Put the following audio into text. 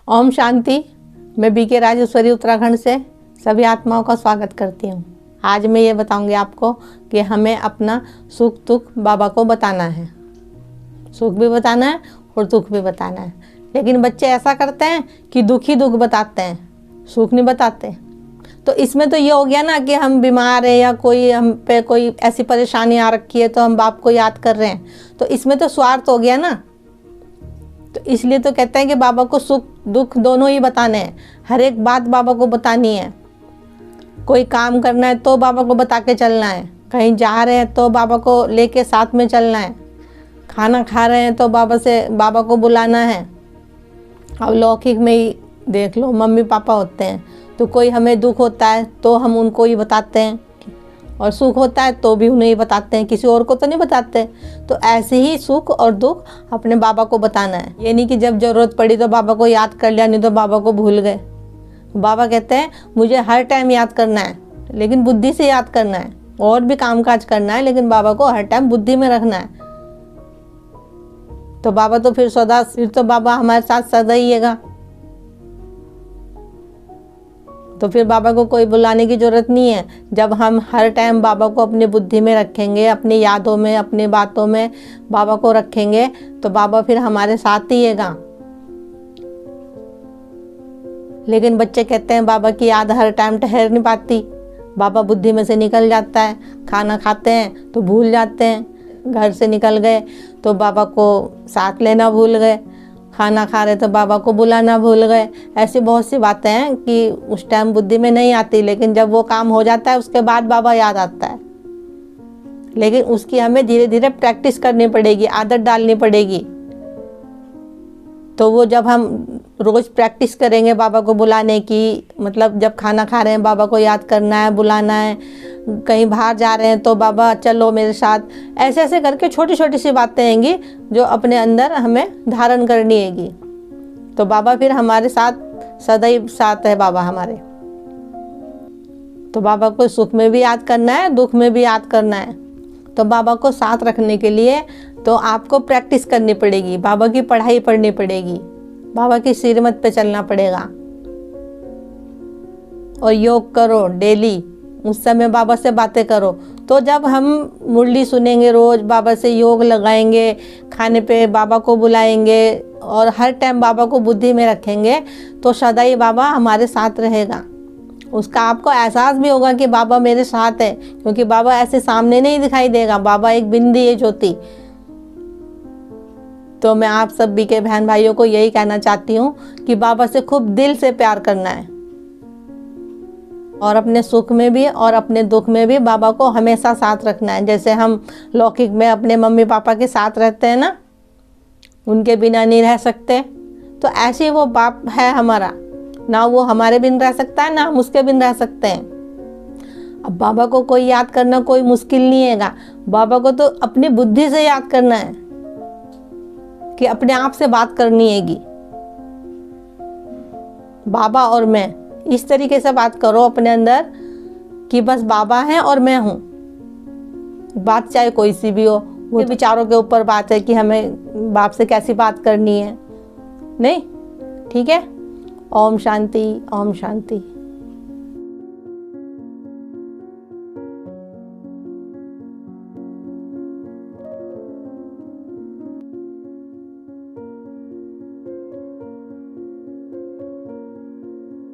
ओम शांति। मैं बीके राजेश्वरी उत्तराखंड से सभी आत्माओं का स्वागत करती हूँ। आज मैं ये बताऊंगी आपको कि हमें अपना सुख दुख बाबा को बताना है। सुख भी बताना है और दुख भी बताना है। लेकिन बच्चे ऐसा करते हैं कि दुख ही दुख बताते हैं, सुख नहीं बताते। तो इसमें तो ये हो गया ना कि हम बीमार हैं या कोई हम पे कोई ऐसी परेशानी आ रखी है तो हम बाप को याद कर रहे हैं, तो इसमें तो स्वार्थ हो गया ना। तो इसलिए तो कहते हैं कि बाबा को सुख दुख दोनों ही बताने हैं। हर एक बात बाबा को बतानी है। कोई काम करना है तो बाबा को बता के चलना है। कहीं जा रहे हैं तो बाबा को लेके साथ में चलना है। खाना खा रहे हैं तो बाबा को बुलाना है। अब लौकिक में ही देख लो, मम्मी पापा होते हैं तो कोई हमें दुख होता है तो हम उनको ही बताते हैं, और सुख होता है तो भी उन्हें ही बताते हैं, किसी और को तो नहीं बताते। तो ऐसे ही सुख और दुख अपने बाबा को बताना है। ये नहीं कि जब ज़रूरत पड़ी तो बाबा को याद कर लिया, नहीं तो बाबा को भूल गए। बाबा कहते हैं मुझे हर टाइम याद करना है, लेकिन बुद्धि से याद करना है। और भी काम काज करना है, लेकिन बाबा को हर टाइम बुद्धि में रखना है। तो बाबा तो फिर बाबा हमारे साथ सदा ही रहेगा। तो फिर बाबा को कोई बुलाने की ज़रूरत नहीं है। जब हम हर टाइम बाबा को अपनी बुद्धि में रखेंगे, अपनी यादों में, अपनी बातों में बाबा को रखेंगे, तो बाबा फिर हमारे साथ ही रहेगा। लेकिन बच्चे कहते हैं बाबा की याद हर टाइम ठहर नहीं पाती, बाबा बुद्धि में से निकल जाता है। खाना खाते हैं तो भूल जाते हैं, घर से निकल गए तो बाबा को साथ लेना भूल गए, खाना खा रहे तो बाबा को बुलाना भूल गए। ऐसी बहुत सी बातें हैं कि उस टाइम बुद्धि में नहीं आती, लेकिन जब वो काम हो जाता है उसके बाद बाबा याद आता है। लेकिन उसकी हमें धीरे धीरे प्रैक्टिस करनी पड़ेगी, आदत डालनी पड़ेगी। तो वो जब हम रोज़ प्रैक्टिस करेंगे बाबा को बुलाने की, मतलब जब खाना खा रहे हैं बाबा को याद करना है, बुलाना है, कहीं बाहर जा रहे हैं तो बाबा चलो मेरे साथ, ऐसे ऐसे करके छोटी छोटी सी बातें हैंगी जो अपने अंदर हमें धारण करनी हैगी। तो बाबा फिर हमारे साथ सदैव साथ है बाबा हमारे। तो बाबा को सुख में भी याद करना है, दुख में भी याद करना है। तो बाबा को साथ रखने के लिए तो आपको प्रैक्टिस करनी पड़ेगी, बाबा की पढ़ाई पढ़नी पड़ेगी, बाबा की श्रीमत पे चलना पड़ेगा, और योग करो डेली। उस समय बाबा से बातें करो। तो जब हम मुरली सुनेंगे, रोज़ बाबा से योग लगाएंगे, खाने पे बाबा को बुलाएंगे और हर टाइम बाबा को बुद्धि में रखेंगे, तो सदा ही बाबा हमारे साथ रहेगा। उसका आपको एहसास भी होगा कि बाबा मेरे साथ है, क्योंकि बाबा ऐसे सामने नहीं दिखाई देगा। बाबा एक बिंदी है, ज्योति। तो मैं आप सब भी के बहन भाइयों को यही कहना चाहती हूँ कि बाबा से खूब दिल से प्यार करना है, और अपने सुख में भी और अपने दुख में भी बाबा को हमेशा साथ रखना है। जैसे हम लौकिक में अपने मम्मी पापा के साथ रहते हैं ना, उनके बिना नहीं रह सकते, तो ऐसे वो बाप है हमारा। ना वो हमारे बिन रह सकता है, ना हम उसके बिन रह सकते हैं। अब बाबा को कोई याद करना कोई मुश्किल नहीं हैगा। बाबा को तो अपनी बुद्धि से याद करना है, कि अपने आप से बात करनी हैगी। बाबा और मैं, इस तरीके से बात करो अपने अंदर कि बस बाबा है और मैं हूँ। बात चाहे कोई सी भी हो, वो विचारों के ऊपर बात है कि हमें बाप से कैसी बात करनी है। नहीं, ठीक है। ओम शांति, ओम शांति।